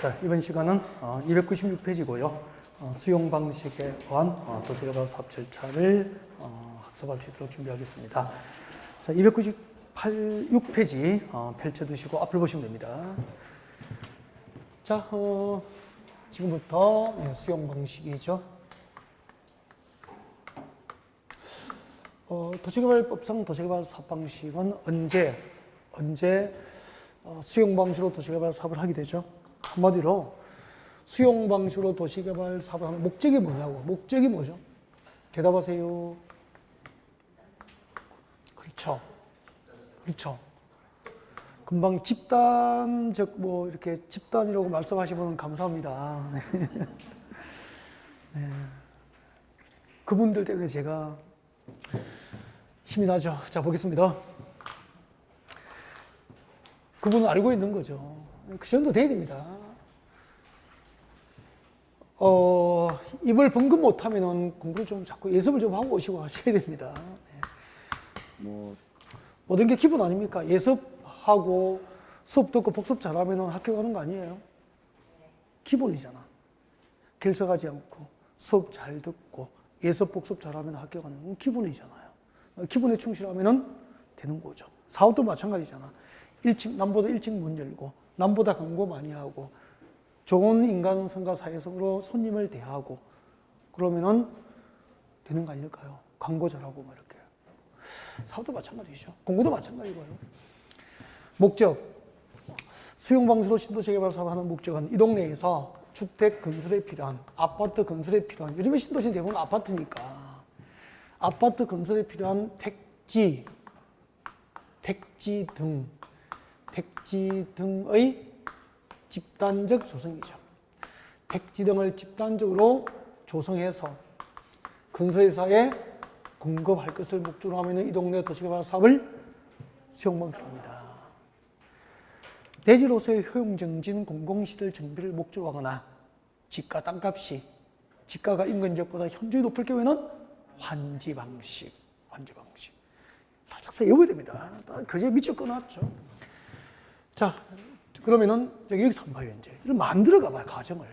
자, 이번 시간은 296페이지고요. 수용 방식에 관한 도시개발 사업 절차를 학습할 수 있도록 준비하겠습니다. 자, 296페이지 펼쳐두시고 앞을 보시면 됩니다. 자, 지금부터 수용 방식이죠. 도시개발법상 도시개발 사업 방식은 언제 수용 방식으로 도시개발 사업을 하게 되죠. 한마디로 수용 방식으로 도시개발 사업을 하는 목적이 뭐냐고. 목적이 뭐죠? 대답하세요. 그렇죠. 금방 집단적 이렇게 집단이라고 말씀하시면 감사합니다. 네. 그분들 때문에 제가 힘이 나죠. 자, 보겠습니다. 그분은 알고 있는 거죠. 그 정도 돼야 됩니다. 입을 번금 못하면은 공부를 좀 자꾸 예습을 좀 하고 오시고 하셔야 됩니다. 네. 모든 게 기본 아닙니까? 예습하고 수업 듣고 복습 잘하면은 학교 가는 거 아니에요? 기본이잖아. 결석하지 않고 수업 잘 듣고 예습 복습 잘하면 학교 가는 건 기본이잖아요. 기본에 충실하면은 되는 거죠. 사업도 마찬가지잖아. 남보다 일찍 문 열고, 남보다 광고 많이 하고, 좋은 인간성과 사회성으로 손님을 대하고, 그러면은 되는 거 아닐까요? 광고 잘하고, 이렇게. 사업도 마찬가지죠. 공부도 마찬가지고요. 목적. 수용 방식으로 신도시 개발 사업을 하는 목적은 이 동네에서 주택 건설에 필요한, 아파트 건설에 필요한, 요즘에 신도시는 대부분 아파트니까, 아파트 건설에 필요한 택지 등의 집단적 조성이죠. 택지 등을 집단적으로 조성해서 건설회사에 공급할 것을 목적으로 하면 이 동네 도시개발 사업을 수용방식입니다. 대지로서의 효용증진 공공시설 정비를 목적으로 하거나 지가 땅값이 지가가 인근 지역보다 현저히 높을 경우에는 환지방식. 살짝 외워야 됩니다. 교재에 미쳐 꺼놨죠. 자, 그러면은 여기서 한번 봐요, 이제. 이걸 만들어 가봐요, 가정을.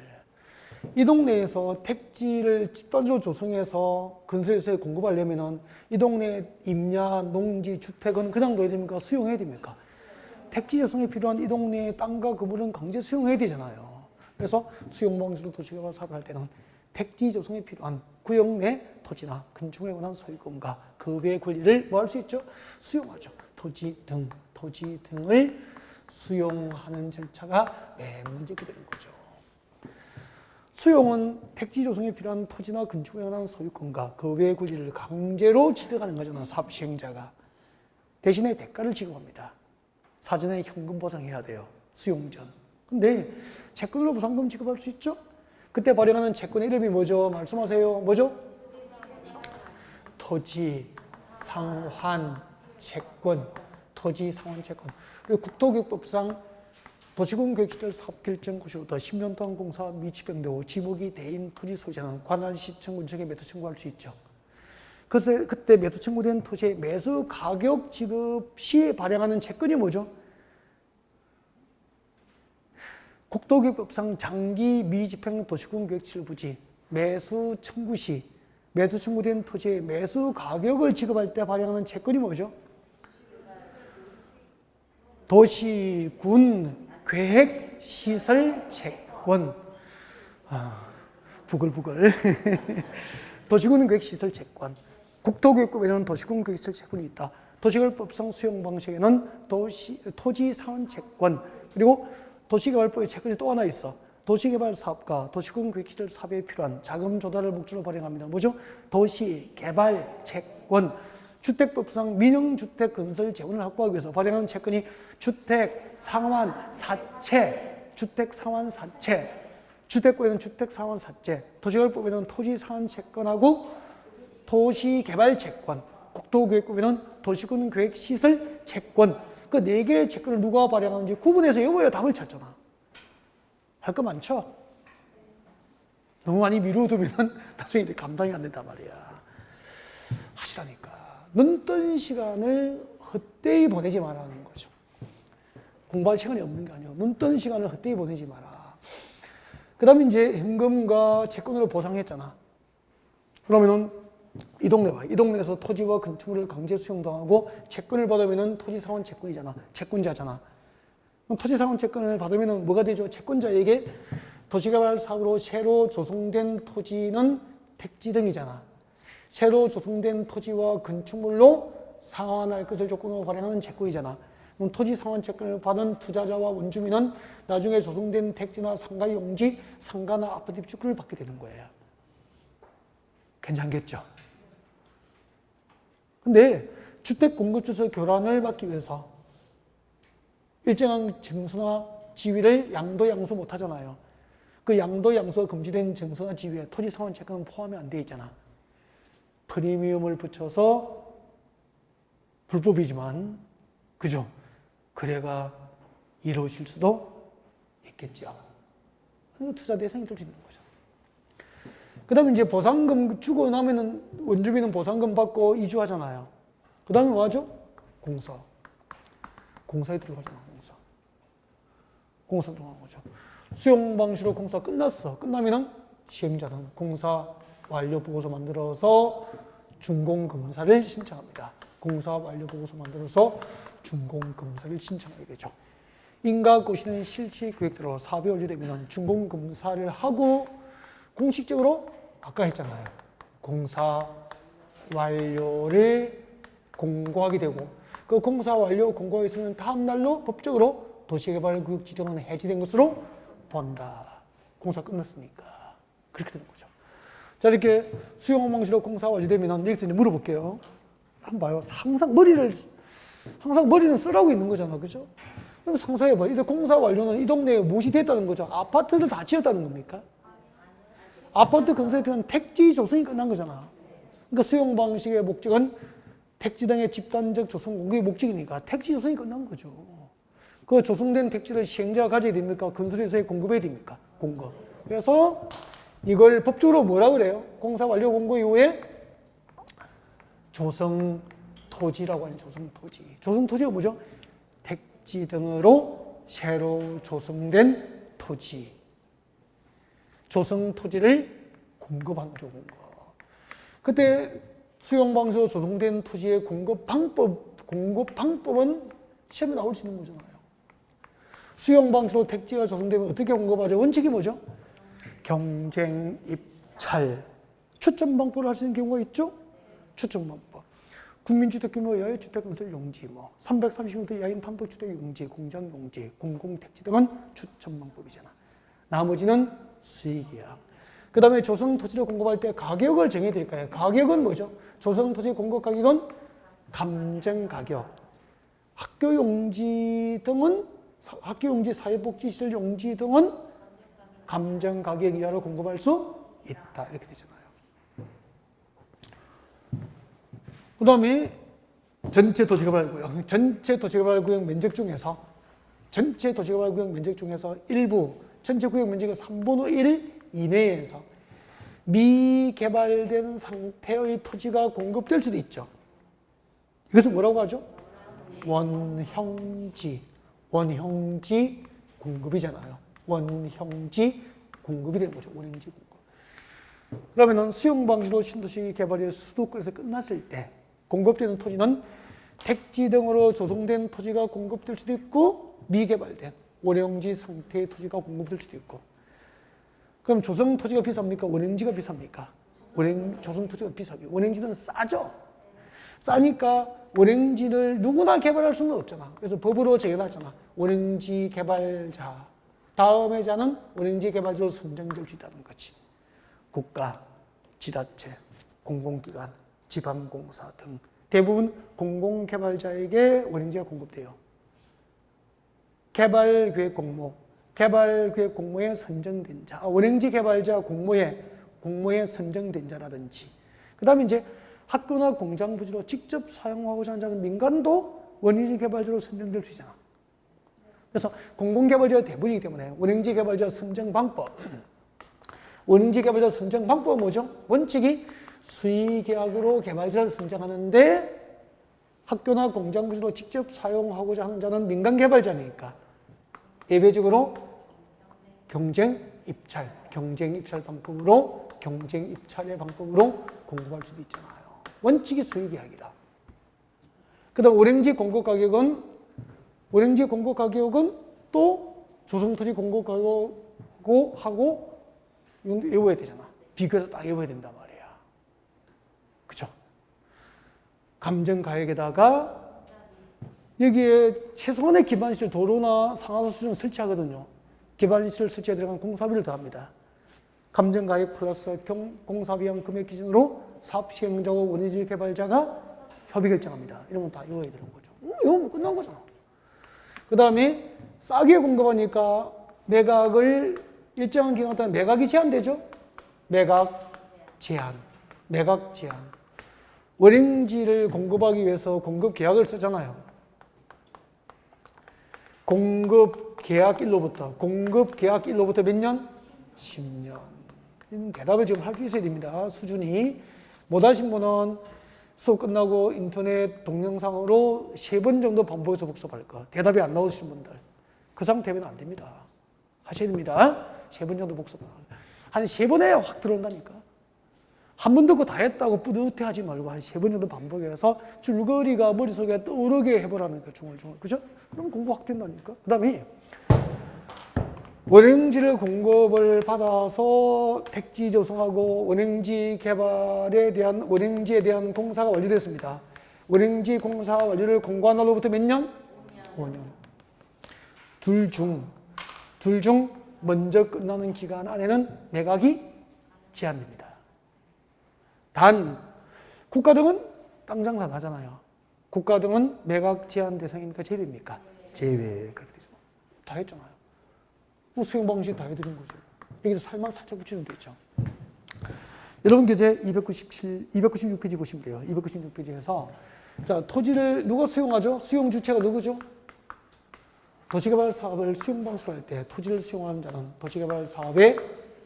이 동네에서 택지를 집단적으로 조성해서 건설회사에 공급하려면은 이 동네 임야, 농지, 주택은 그냥 둬야 됩니까? 수용해야 됩니까? 택지 조성에 필요한 이 동네의 땅과 건물은 강제 수용해야 되잖아요. 그래서 수용 방식으로 도시개발 사업을 할 때는 택지 조성에 필요한 구역 내 토지나 건축에 관한 소유권과 그 외의 권리를 뭐 할 수 있죠? 수용하죠. 토지 등을 수용하는 절차가 맨 먼저 있게 되는 거죠. 수용은 택지 조성에 필요한 토지나 건축에 관한 소유권과 그 외의 권리를 강제로 취득하는 거잖아, 사업 시행자가. 대신에 대가를 지급합니다. 사전에 현금 보상해야 돼요, 수용 전. 근데 채권으로 보상금 지급할 수 있죠? 그때 발행하는 채권의 이름이 뭐죠? 말씀하세요. 뭐죠? 토지 상환 채권. 그리고 국토교육법상 도시군계획시설 사업결정고시로부터 10년 동안 공사 미집행되고 지목이 대인 토지 소유자는 관할시청군청에 매도 청구할 수 있죠. 그때 매도 청구된 토지의 매수 가격 지급 시에 발행하는 채권이 뭐죠? 국토교육법상 장기 미집행 도시군계획시설 부지 매수 청구 시 매도 청구된 토지의 매수 가격을 지급할 때 발행하는 채권이 뭐죠? 도시군 계획시설 채권. 부글부글. 도시군 계획시설 채권. 국토교육법에는 도시군 계획시설 채권이 있다. 도시개발법상 수용 방식에는 토지 상환 채권. 그리고 도시개발법의 채권이 또 하나 있어. 도시개발 사업과 도시군 계획시설 사업에 필요한 자금 조달을 목적으로 발행합니다. 뭐죠? 도시개발 채권. 주택법상 민영주택 건설 재원을 확보하기 위해서 발행하는 채권이 주택상환사채. 주택법에는 주택상환사채, 도시개발법에는 토지상환채권하고 도시개발채권, 국토교육법에는 도시군계획시설 채권. 그 네 개의 채권을 누가 발행하는지 구분해서 외워야 답을 찾잖아. 할 거 많죠? 너무 많이 미루어두면 나중에 감당이 안 된단 말이야. 하시라니까. 눈 뜬 시간을 헛되이 보내지 말라는 거죠. 공부할 시간이 없는 게 아니에요. 눈 뜬 시간을 헛되이 보내지 마라. 그 다음에 이제 현금과 채권으로 보상했잖아. 그러면은 이 동네 봐. 이 동네에서 토지와 건축물을 강제 수용당하고 채권을 받으면은 토지사원 채권이잖아. 채권자잖아. 그럼 토지사원 채권을 받으면은 뭐가 되죠? 채권자에게 도시개발 사업으로 새로 조성된 토지는 택지 등이잖아. 새로 조성된 토지와 건축물로 상환할 것을 조건으로 발행하는 채권이잖아. 그럼 토지 상환 채권을 받은 투자자와 원주민은 나중에 조성된 택지나 상가 용지, 상가나 아파트 입주권을 받게 되는 거예요. 괜찮겠죠? 근데 주택 공급주소 교란을 막기 위해서 일정한 증서나 지위를 양도 양수 못 하잖아요. 그 양도 양수가 금지된 증서나 지위에 토지 상환 채권은 포함이 안 돼 있잖아. 프리미엄을 붙여서 불법이지만, 그죠? 거래가 이루어질 수도 있겠죠. 투자 대상이 될 수 있는 거죠. 그 다음에 이제 보상금 주고 나면은 원주민은 보상금 받고 이주하잖아요. 그 다음에 뭐 하죠? 공사에 들어가잖아, 공사 들어가는 거죠. 수용 방식으로 공사 끝났어. 끝나면은 시행자는 공사 완료 보고서 만들어서 준공검사를 신청합니다. 공사 완료 보고서 만들어서 준공검사를 신청하게 되죠. 인가고시는 실시 계획대로 사업이 완료되면 준공검사를 하고 공식적으로 아까 했잖아요. 공사 완료를 공고하게 되고 그 공사 완료 공고했으면 다음 날로 법적으로 도시개발구역 지정은 해지된 것으로 본다. 공사 끝났으니까. 그렇게 되는 거죠. 자, 이렇게 수용 방식으로 공사 완료되면 여기서 이제 물어볼게요. 한번 봐요. 항상 머리는 쓰라고 있는 거잖아. 그죠? 그럼 상상해봐. 이 공사 완료는 이 동네에 무엇이 됐다는 거죠? 아파트를 다 지었다는 겁니까? 아파트 건설에 필요한 택지 조성이 끝난 거잖아. 그러니까 수용 방식의 목적은 택지 등의 집단적 조성 공급의 목적이니까 택지 조성이 끝난 거죠. 그 조성된 택지를 시행자가 가져야 됩니까? 건설회사에 공급해야 됩니까? 공급. 그래서 이걸 법적으로 뭐라 그래요? 공사 완료 공고 이후에 조성 토지라고 하는 조성 토지. 조성 토지가 뭐죠? 택지 등으로 새로 조성된 토지. 조성 토지를 공급하는 거죠, 그때 수용 방식으로 조성된 토지의 공급 방법은 시험에 나올 수 있는 거잖아요. 수용 방식으로 택지가 조성되면 어떻게 공급하죠? 원칙이 뭐죠? 경쟁, 입찰, 추천 방법을 할 수 있는 경우가 있죠? 추천 방법. 국민주택 규모 이하의 주택건설 용지, 330m 이하인 단독주택 용지, 공장 용지, 공공택지 등은 추천 방법이잖아. 나머지는 수익이야. 그 다음에 조성토지를 공급할 때 가격을 정해야 될 거예요. 가격은 뭐죠? 조성토지 공급 가격은 감정가격. 학교 용지 등은 학교 용지, 사회복지시설 용지 등은 감정가격 이하로 공급할 수 있다. 이렇게 되잖아요. 그 다음에 전체 도시개발구역. 전체 도시개발구역 면적 중에서 일부 전체 구역 면적의 3분의 1 이내에서 미개발된 상태의 토지가 공급될 수도 있죠. 이것은 뭐라고 하죠? 원형지 공급이잖아요. 원형지 공급이 되는 거죠. 원형지 공급. 그러면은 수용 방식으로 신도시 개발이 수도권에서 끝났을 때 공급되는 토지는 택지 등으로 조성된 토지가 공급될 수도 있고 미개발된 원형지 상태의 토지가 공급될 수도 있고. 그럼 조성 토지가 비쌉니까? 원형지가 비쌉니까? 조성 토지가 비싸죠. 원형지는 싸죠. 싸니까 원형지를 누구나 개발할 수는 없잖아. 그래서 법으로 정해놨잖아. 원형지 개발자. 다음에 자는 원형지 개발자로 선정될 수 있다는 거지. 국가, 지자체, 공공기관, 지방공사 등 대부분 공공개발자에게 원형지가 공급돼요. 개발계획 공모에 선정된 자, 원형지 개발자 공모에 선정된 자라든지, 그 다음에 이제 학교나 공장 부지로 직접 사용하고자 하는 자는 민간도 원형지 개발자로 선정될 수 있잖아. 그래서 공공개발자가 대부분이기 때문에 원형지 개발자 선정 방법은 뭐죠? 원칙이 수의계약으로 개발자를 선정하는데 학교나 공장 부지로 직접 사용하고자 하는 자는 민간 개발자니까 예외적으로 경쟁 입찰, 경쟁 입찰 방법으로 경쟁 입찰의 방법으로 공급할 수도 있잖아요. 원칙이 수익 이야기다. 그다음 오렌지 공급 가격은 또 조성토지 공급 가격하고 외워야 되잖아. 비교해서 딱 외워야 된단 말이야. 그죠? 감정 가액에다가 여기에 최소한의 기반시설 도로나 상하수수는 설치하거든요. 기반시설 설치에 들어간 공사비를 더합니다. 감정 가액 플러스 공사비용 금액 기준으로 사업 시행자와 원인지 개발자가 협의 결정합니다. 이런 건 다 외워야 되는 거죠. 이거면 끝난 거잖아. 그 다음에 싸게 공급하니까 매각을 일정한 기간 동안 매각이 제한되죠. 매각 제한. 원행지를 공급하기 위해서 공급 계약을 쓰잖아요. 공급 계약일로부터 몇 년? 10년. 대답을 지금 할 수 있어야 됩니다. 수준이. 못하신 분은 수업 끝나고 인터넷 동영상으로 3번 정도 반복해서 복습할 거. 대답이 안 나오신 분들. 그 상태면 안 됩니다. 하셔야 됩니다. 3번 정도 복습을. 한 3번 해야 확 들어온다니까. 한 번 듣고 다 했다고 뿌듯해 하지 말고 한 3번 정도 반복해서 줄거리가 머릿속에 떠오르게 해보라는 거, 중얼중얼. 그죠? 그럼 공부 확 된다니까. 그 다음에 원행지를 공급을 받아서 택지 조성하고 원행지에 대한 공사가 완료됐습니다. 원행지 공사 완료를 공고한 날로부터 몇 년? 5년. 둘 중 먼저 끝나는 기간 안에는 매각이 제한됩니다. 단 국가 등은 땅 장사 하잖아요. 국가 등은 매각 제한 대상입니까? 제외입니까? 제외. 그렇게 되죠. 다 했잖아요. 뭐 수용 방식 다 해드린 거죠. 여기서 살만 살짝 붙이면 되죠. 여러분 교재 296페이지 보시면 돼요. 296페이지에서 자, 토지를 누가 수용하죠? 수용 주체가 누구죠? 도시개발 사업을 수용 방식으로 할 때 토지를 수용하는 자는 도시개발 사업의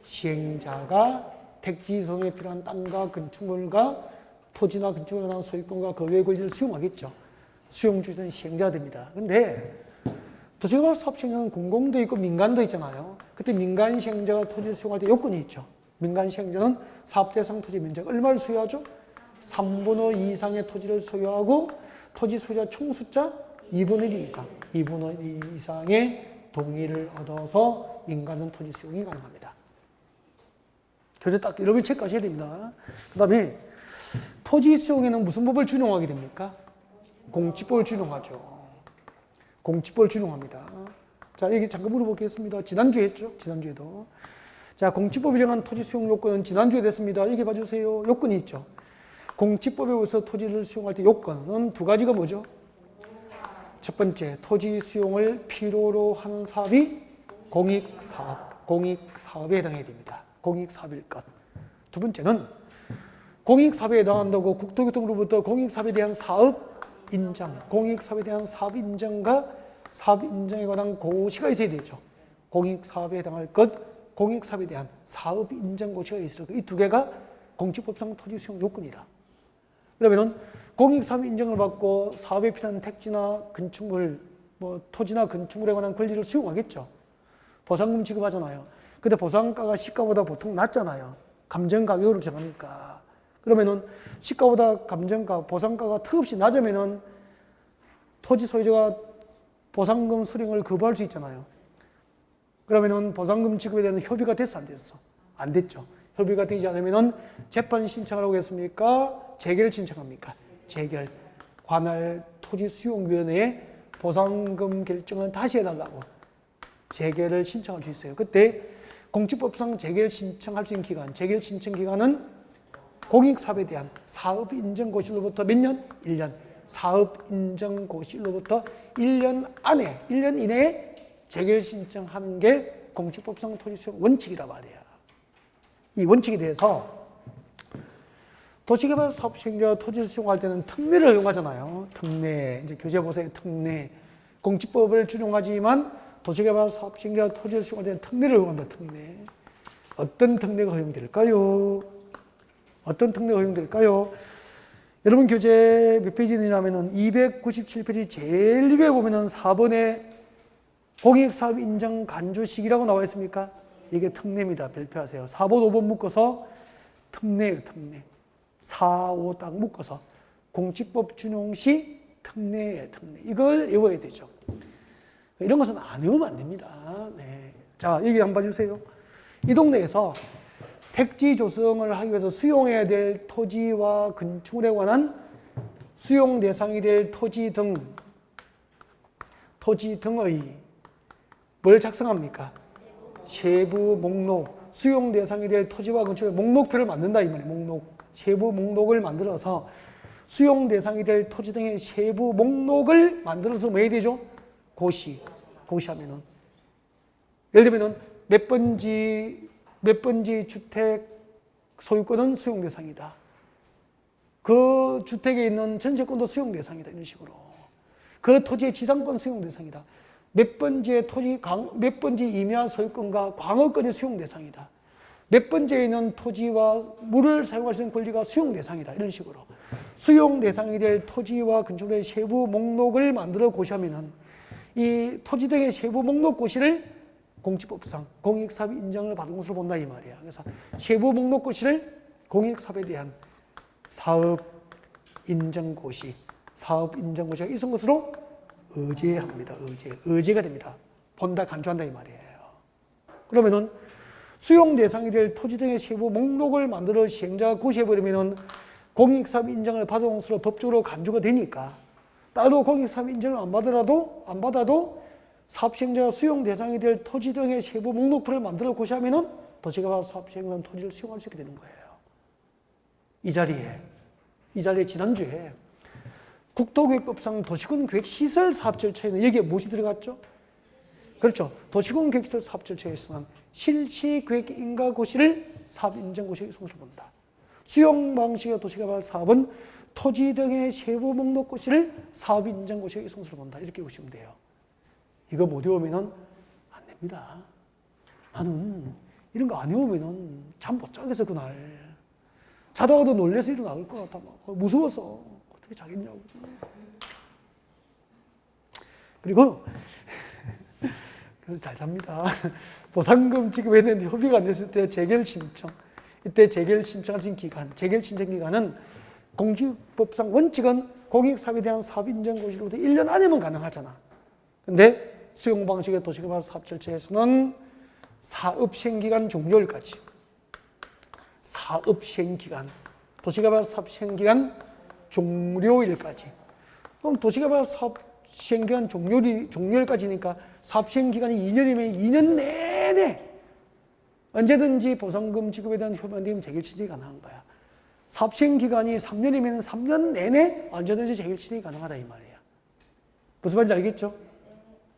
시행자가 택지 조성에 필요한 땅과 건축물과 토지나 건축물에 관한 소유권과 그 외의 권리를 수용하겠죠. 수용 주체는 시행자가 됩니다. 근데 도시개발 사업 시행자는 공공도 있고 민간도 있잖아요. 그때 민간 시행자가 토지를 수용할 때 요건이 있죠. 민간 시행자는 사업 대상 토지 면적 얼마를 소유하죠? 3분의 2 이상의 토지를 소유하고 토지 소유자 총 숫자 2분의 1 이상, 2분의 2 이상의 동의를 얻어서 민간은 토지 수용이 가능합니다. 교재 딱 여러분이 체크하셔야 됩니다. 그 다음에 토지 수용에는 무슨 법을 준용하게 됩니까? 공지법을 준용하죠. 공지법을 준용합니다. 자, 여기 잠깐 물어보겠습니다. 지난주에 했죠? 지난주에도. 자, 공지법이 정한 토지 수용 요건은 지난주에 됐습니다. 여기 봐주세요. 요건이 있죠. 공지법에 의해서 토지를 수용할 때 요건은 두 가지가 뭐죠? 첫 번째, 토지 수용을 필요로 하는 사업이 공익사업에 해당해야 됩니다. 공익사업일 것. 두 번째는 공익사업에 해당한다고 국토교통부로부터 공익사업에 대한 사업 인정, 공익사업에 대한 사업 인정과 사업 인정에 관한 고시가 있어야 되죠. 공익사업에 해당할 것, 공익사업에 대한 사업 인정 고시가 있을 것. 이 두 개가 공지법상 토지 수용 요건이라. 그러면은 공익사업 인정을 받고 사업에 필요한 택지나 건축물, 토지나 건축물에 관한 권리를 수용하겠죠. 보상금 지급하잖아요. 근데 보상가가 시가보다 보통 낮잖아요. 감정가격으로 정하니까. 그러면은 시가보다 보상가가 턱없이 낮으면은 토지 소유자가 보상금 수령을 거부할 수 있잖아요. 그러면은 보상금 지급에 대한 협의가 됐어, 안 됐어? 안 됐죠. 협의가 되지 않으면은 재판 신청을 하고 했습니까? 재결 신청합니까? 재결. 관할 토지수용위원회에 보상금 결정을 다시 해달라고 재결을 신청할 수 있어요. 그때 공지법상 재결 신청할 수 있는 기간, 재결 신청 기간은 공익사업에 대한 사업 인정 고시로부터 몇 년? 1년. 사업 인정 고시로부터 1년 안에, 1년 이내에 재결 신청하는 게 공지법상 토지수용 원칙이란 말이야. 이 원칙에 대해서 도시개발 사업 시행자가 토지를 수용할 때는 특례를 허용하잖아요. 특례. 이제 교재 보세요. 특례. 공지법을 준용하지만 도시개발 사업 시행자가 토지를 수용할 때는 특례를 허용한다. 특례. 어떤 특례가 허용될까요? 어떤 특례가 허용될까요? 여러분 교재 몇 페이지냐면은 297페이지 제일 위에 보면은 4번에 공익사업 인정 간주 시기라고 나와 있습니까? 이게 특례입니다. 별표하세요. 4번, 5번 묶어서 특례예요. 특례. 4, 5 딱 묶어서 공직법 준용 시 특례예요. 특례. 이걸 외워야 되죠. 이런 것은 안 외우면 안 됩니다. 네. 자, 여기 한번 봐주세요. 이 동네에서 택지 조성을 하기 위해서 수용해야 될 토지와 건축물에 관한 수용 대상이 될 토지 등의 뭘 작성합니까? 세부 목록, 수용 대상이 될 토지와 건축물의 목록표를 만든다 이 말이에요. 세부 목록을 만들어서 수용 대상이 될 토지 등의 세부 목록을 만들어서 뭐 해야 되죠? 고시하면은 예를 들면은 몇 번지 주택 소유권은 수용 대상이다. 그 주택에 있는 전세권도 수용 대상이다. 이런 식으로. 그 토지의 지상권 수용 대상이다. 몇 번지의 몇 번지 임야 소유권과 광어권이 수용 대상이다. 몇 번째에 있는 토지와 물을 사용할 수 있는 권리가 수용 대상이다. 이런 식으로. 수용 대상이 될 토지와 건축물의 세부 목록을 만들어 고시하면은 이 토지 등의 세부 목록 고시를 공직법상 공익사업 인정을 받은 것으로 본다 이 말이야. 그래서 세부 목록 고시를 공익사업에 대한 사업 인정 고시가 있은 것으로 의제합니다. 의제가 됩니다. 본다, 간주한다 이 말이에요. 그러면은 수용 대상이 될 토지 등의 세부 목록을 만들어 시행자가 고시해버리면은 공익사업 인정을 받은 것으로 법적으로 간주가 되니까 따로 공익사업 인정을 안 받아도 사업시행자가 수용 대상이 될 토지 등의 세부 목록표를 만들어 고시하면은 도시개발 사업시행자는 토지를 수용할 수 있게 되는 거예요. 이 자리에 지난주에 국토계획법상 도시군 계획시설 사업 절차에는 여기에 무엇이 들어갔죠? 그렇죠. 도시군 계획시설 사업 절차에서는 실시계획 인가고시를 사업 인정고시의 성수로 본다. 수용 방식의 도시개발 사업은 토지 등의 세부 목록 고시를 사업 인정고시의 성수로 본다. 이렇게 보시면 돼요. 이거 못 외우면 안 됩니다. 나는 이런 거 안 외우면 잠 못 자겠어 그날. 자다가도 놀래서 일어나올 것 같아. 무서워서 어떻게 자겠냐고. 그리고 그래서 잘 잡니다. 보상금 지급했는데 협의가 안 됐을 때 재결 신청. 이때 재결 신청하신 기간, 재결 신청 기간은 공직법상 원칙은 공익사업에 대한 사업 인정 고시로부터 1년 안에만 가능하잖아. 근데 수용 방식의 도시개발 사업 절차에서는 사업 시행기간 종료일까지. 도시개발 사업 시행기간 종료일까지. 그럼 도시개발 사업 시행기간 종료일까지니까 사업 시행기간이 2년이면 2년 내내 언제든지 보상금 지급에 대한 협의되면 재결 신청이 가능한 거야. 사업 시행기간이 3년이면 3년 내내 언제든지 재결 신청이 가능하다 이 말이야. 무슨 말인지 알겠죠?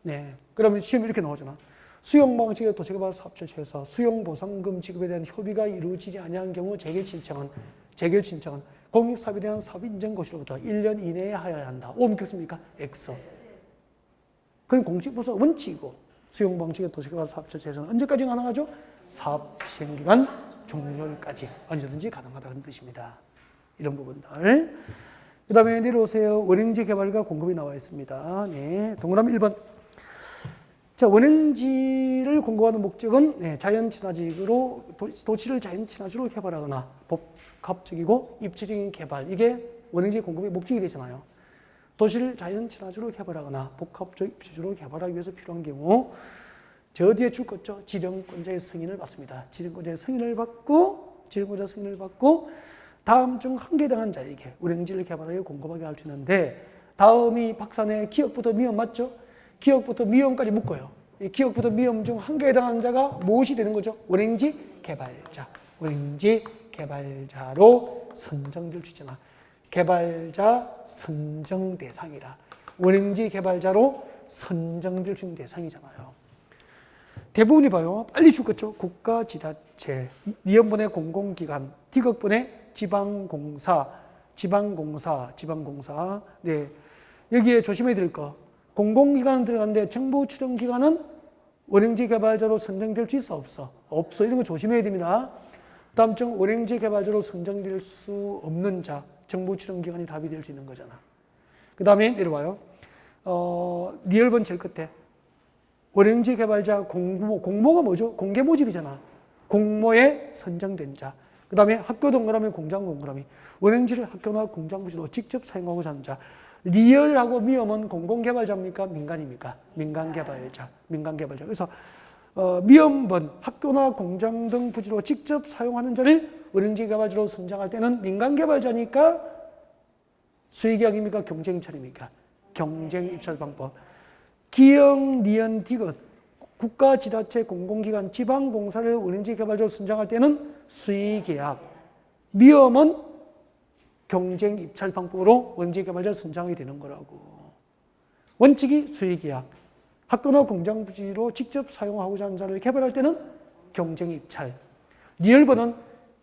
네. 그러면 시험이 이렇게 나오잖아. 수용 방식의 도시개발 사업 절차에서 수용 보상금 지급에 대한 협의가 이루어지지 아니한 경우 재결 신청은 공익사업에 대한 사업 인정 고시로부터 1년 이내에 하여야 한다. O 믿겠습니까? X. 그건 공직법상 원칙이고 수용 방식의 도시개발 사업 절차에서는 언제까지 가능하죠? 사업 시행기간 종료일까지 언제든지 가능하다는 뜻입니다. 이런 부분들. 그 다음에 내려오세요. 원행지 개발과 공급이 나와 있습니다. 네, 동그라미 1번. 자, 원행지를 공급하는 목적은 자연 친화적으로 도시를 자연 친화적으로 개발하거나 복합적이고 입지적인 개발. 이게 원행지 공급의 목적이 되잖아요. 도시를 자연 친화적으로 개발하거나 복합적 입지적으로 개발하기 위해서 필요한 경우 저 뒤에 줄 거죠. 지정권자의 승인을 받습니다. 지정권자의 승인을 받고 다음 중 한 개에 해당한 자에게 운행지를 개발하여 공급하게 할 수 있는데 다음이 박사네 기역부터 미음 맞죠? 기역부터 미음까지 묶어요. 이 기역부터 미음 중 한 개에 해당한 자가 무엇이 되는 거죠? 운행지 개발자. 운행지 개발자로 선정될 수 있잖아. 개발자 선정 대상이라. 운행지 개발자로 선정될 수 있는 대상이잖아요. 대부분이 봐요. 빨리 죽겠죠. 국가, 지자체, 니은번의 공공기관, 디귿번의 지방공사. 네. 여기에 조심해야 될 거. 공공기관은 들어가는데 정부 추정기관은 원행지 개발자로 선정될 수 있어? 없어? 없어. 이런 거 조심해야 됩니다. 다음 중 원행지 개발자로 선정될 수 없는 자, 정부 추정기관이 답이 될 수 있는 거잖아. 그 다음에 내려와요. 니을번 제일 끝에. 원행지 개발자 공모, 공모가 뭐죠? 공개 모집이잖아. 공모에 선정된 자. 그 다음에 학교 동그라미, 공장 동그라미. 원행지를 학교나 공장 부지로 직접 사용하고자 하는 자. 리얼하고 미엄은 공공개발자입니까? 민간입니까? 민간개발자. 민간개발자. 그래서 미엄은 학교나 공장 등 부지로 직접 사용하는 자를 원행지 개발자로 선정할 때는 민간개발자니까 수의계약입니까? 경쟁입찰입니까? 경쟁입찰방법. 기역, 니은, 디귿, 국가, 지자체, 공공기관, 지방공사를 원행지 개발자로 선정할 때는 수의계약. 미엄은 경쟁입찰방법으로 원행지 개발자 선정이 되는 거라고. 원칙이 수의계약. 학교나 공장 부지로 직접 사용하고자 하는 자를 개발할 때는 경쟁입찰. 리얼번은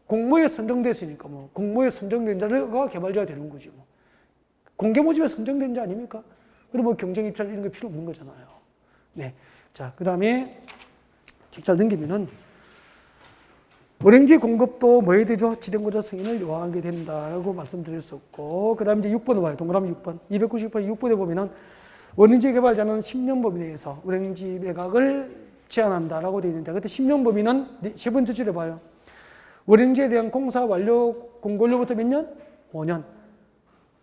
공모에 선정됐으니까 뭐 공모에 선정된 자가 개발자가 되는 거지 뭐. 공개모집에 선정된 자 아닙니까? 그럼 뭐 경쟁입찰 이런 거 필요 없는 거잖아요. 네. 자, 그 다음에 책잘 넘기면은 원행지 공급도 뭐 해야 되죠? 지정고자 승인을 요하게 된다라고 말씀드렸었고, 그 다음에 이제 6번을 봐요. 동그라미 6번. 298 6번에 보면은 원행지 개발자는 10년 범위 내에서 원행지 매각을 제한한다라고 되어 있는데, 그때 10년 범위는 세 번째 줄에 봐요. 원행지에 대한 공사 완료 공고일로부터 몇 년? 5년.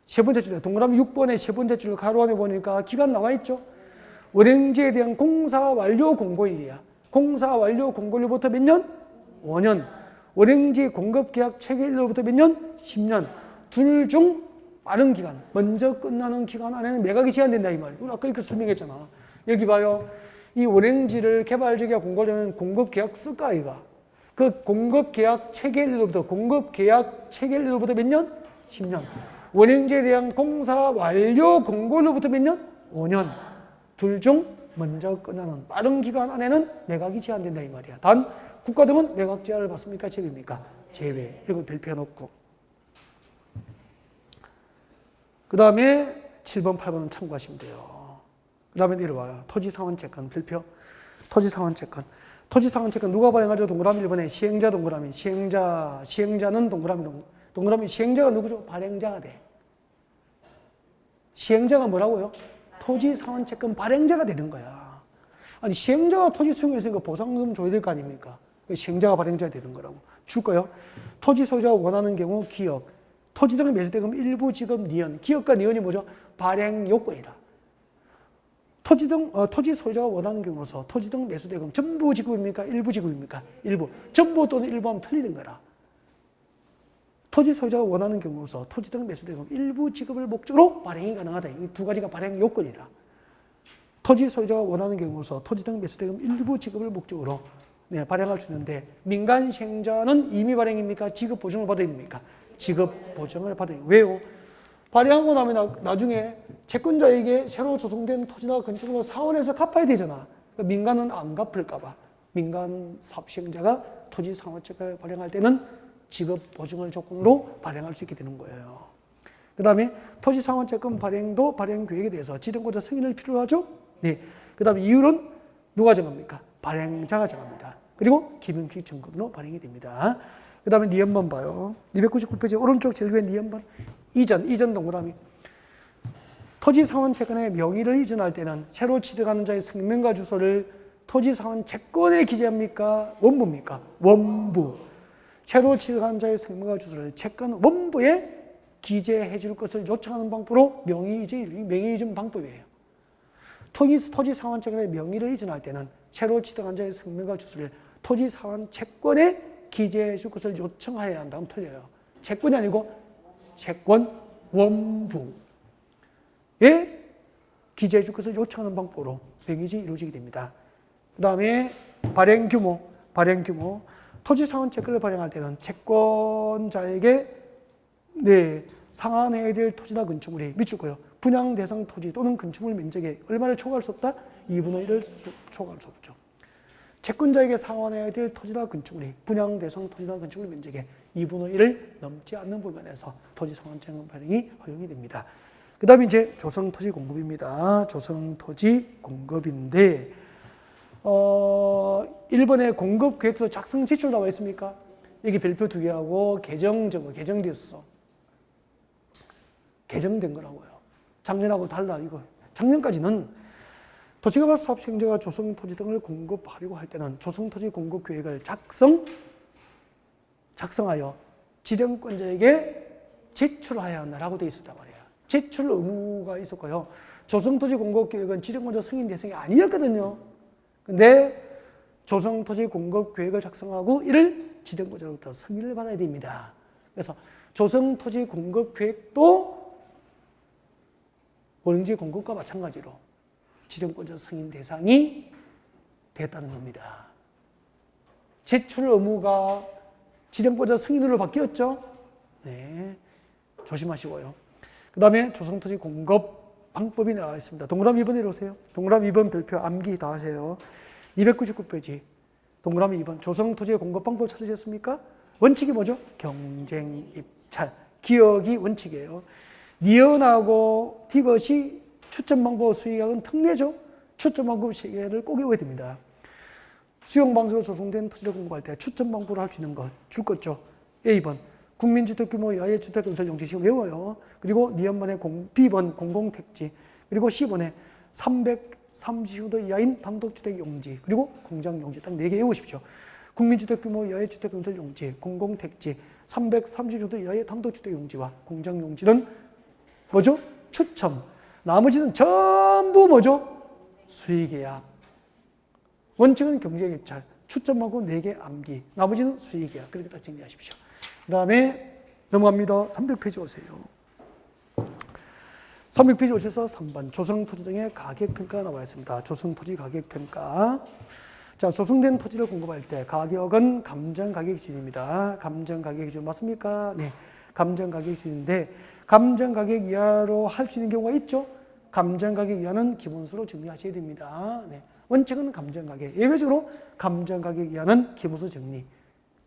세 번째 줄에 동그라미 6번의 세 번째 줄 가로 안에 보니까 기간 나와 있죠. 원행지에 대한 공사 완료 공고일이야. 공사 완료 공고일로부터 몇 년? 5년. 원행지 공급 계약 체결일로부터 몇 년? 10년. 둘 중 빠른 기간, 먼저 끝나는 기간 안에는 매각이 제한된다 이 말이에요. 아까 이렇게 설명했잖아. 여기 봐요. 이 원행지를 개발자가 공고하려면 공급 계약 쓸까 아이가? 그 공급 계약 체결일로부터 몇 년? 10년. 원행지에 대한 공사 완료 공고일로부터 몇 년? 5년. 둘 중 먼저 끝나는 빠른 기간 안에는 매각이 제한된다 이 말이야. 단 국가 등은 매각 제한을 받습니까? 제외입니까? 제외. 이거 별표해 놓고. 그 다음에 7번, 8번은 참고하시면 돼요. 그 다음에 내려와요. 토지상환채권 별표. 토지상환채권. 토지상환채권 누가 발행하죠? 동그라미 1번에 시행자 동그라미. 시행자는 동그라미 시행자가 누구죠? 발행자가 돼. 시행자가 뭐라고요? 토지상환채권 발행자가 되는 거야. 아니 시행자가 토지 수용했으니까 보상금 줘야 될 거 아닙니까? 시행자가 발행자가 되는 거라고. 줄까요? 토지 소유자가 원하는 경우 기역. 토지 등의 매수대금 일부 지급 니은. 기역과 니은이 뭐죠? 발행 요건이라. 토지 소유자가 원하는 경우로서 토지 등 매수대금 전부 지급입니까? 일부 지급입니까? 일부. 전부 또는 일부 하면 틀리는 거라. 토지 소유자가 원하는 경우로서 토지 등 매수대금 일부 지급을 목적으로 발행이 가능하다. 이 두 가지가 발행 요건이라. 토지 소유자가 원하는 경우로서 토지 등 매수대금 일부 지급을 목적으로 발행할 수 있는데, 민간 시행자는 임의 발행입니까? 지급 보증을 받아야 됩니까? 지급 보증을 받아요. 왜요? 발행하고 나면 나중에 채권자에게 새로 조성된 토지나 건축물을 사원에서 갚아야 되잖아. 그러니까 민간은 안 갚을까봐 민간 사업시행자가 토지 상환채권을 발행할 때는 지급 보증을 조건으로 발행할 수 있게 되는 거예요. 그 다음에 토지 상환채권 발행도 발행 계획에 대해서 지정고자 승인을 필요로 하죠. 네. 그 다음에 이율은 누가 정합니까? 발행자가 정합니다. 그리고 기명식 증권으로 발행이 됩니다. 그 다음에 니은번 봐요. 299페이지 오른쪽 제일 위에 니은번. 이전 동그라미. 토지상환채권의 명의를 이전할 때는 새로 취득하는 자의 생명과 주소를 토지상환채권에 기재합니까? 원부입니까? 원부. 새로 취득하는 자의 생명과 주소를 채권 원부에 기재해 줄 것을 요청하는 방법으로 명의 이전 방법이에요. 토지상환채권의 명의를 이전할 때는 새로 취득한 자의 생명과 주소를 토지상환채권에 기재해 줄 것을 요청해야 한다면 틀려요. 채권이 아니고 채권 원부에 기재해 줄 것을 요청하는 방법으로 명의이전이 이루어지게 됩니다. 그 다음에 발행 규모. 토지상환채권을 발행할 때는 채권자에게 상환해야 될 토지나 건축물이 밑줄거요. 분양 대상 토지 또는 건축물 면적에 얼마를 초과할 수 없다? 2분의 1을 초과할 수 없죠. 채권자에게 상환해야 될 토지나 건축물이 분양 대상 토지나 건축물 면적의 2분의 1을 넘지 않는 부분에서 토지상환채권 발행이 허용이 됩니다. 그 다음에 이제 조성토지 공급입니다. 조성토지 공급인데 1번에 공급계획서 작성 지출 나와 있습니까? 여기 별표 2개하고 개정되었어. 개정된 거라고요. 작년하고 달라 이거. 작년까지는 도시개발 사업 시행자가 조성 토지 등을 공급하려고 할 때는 조성 토지 공급 계획을 작성하여 지정권자에게 제출해야 한다라고 되어 있었단 말이에요. 제출 의무가 있었고요. 조성 토지 공급 계획은 지정권자 승인 대상이 아니었거든요. 근데 조성 토지 공급 계획을 작성하고 이를 지정권자로부터 승인을 받아야 됩니다. 그래서 조성 토지 공급 계획도 원용지 공급과 마찬가지로 지정권자 승인 대상이 됐다는 겁니다. 제출 의무가 지정권자 승인으로 바뀌었죠? 네, 조심하시고요. 그 다음에 조성토지 공급 방법이 나와 있습니다. 동그라미 2번 내려오세요. 동그라미 2번 별표 암기 다 하세요. 299페이지 동그라미 2번 조성토지의 공급 방법 찾으셨습니까? 원칙이 뭐죠? 경쟁, 입찰, 기억이 원칙이에요. 니은하고 디귿이 추천 방법 수익액은 특례죠. 추천 방법 시계를 꼭 외워야 됩니다. 수용 방식으로 조성된 토지를 공급할 때 추천 방법으로 할 수 있는 것 줄 거죠. A번 국민주택 규모 이하의 주택 건설 용지식 외워요. 그리고 니은번에 B번 공공택지, 그리고 C번에 330도 이하인 단독주택 용지, 그리고 공장 용지 딱 4개 외우십시오. 국민주택 규모 이하의 주택 건설 용지, 공공택지, 330도 이하의 단독주택 용지와 공장 용지는 뭐죠? 추첨. 나머지는 전부 뭐죠? 수의계약. 원칙은 경쟁입찰. 추첨하고 4개 암기. 나머지는 수의계약. 그렇게 딱 정리하십시오. 그 다음에 넘어갑니다. 300페이지 오세요. 300페이지 오셔서 3번 조성토지 등의 가격평가 나와 있습니다. 조성토지 가격평가. 자, 조성된 토지를 공급할 때 가격은 감정가격 기준입니다. 감정가격 기준 맞습니까? 네, 감정가격 기준인데 감정가격 이하로 할 수 있는 경우가 있죠. 감정가격 이하는 기본수로 정리하셔야 됩니다. 네. 원칙은 감정가격, 예외적으로 감정가격 이하는 기본수 정리.